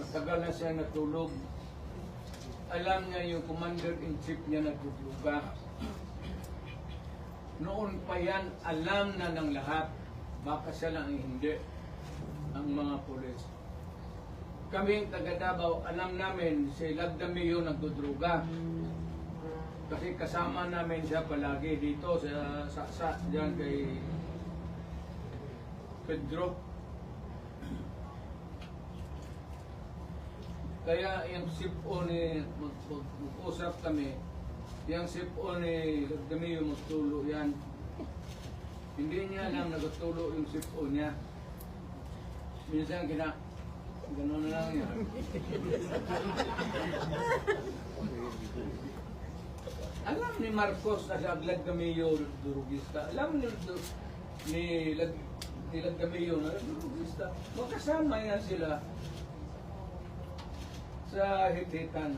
matagal na siya natulog. Alam niya yung commander-in-chief niya nagtutuluga. Noon pa yan, alam na ng lahat. Baka siya lang hindi. Ang mga pulis. Kaming taga Davao, alam namin si Lagdamio nagdudruga. Kasi kasama namin siya palagi dito sa diyan kay Pedro. Kaya yung sipo ni mag-usap kami, yung sipo ni Lagdamio magtulo yan. Hindi niya lang nagtulo yung sipo niya. Minsan gano'n na lang yan. Alam ni Marcos na siya Lagdamio durugista. Alam ni Lagdamio na durugista. Magkasama yan sila sa hititan.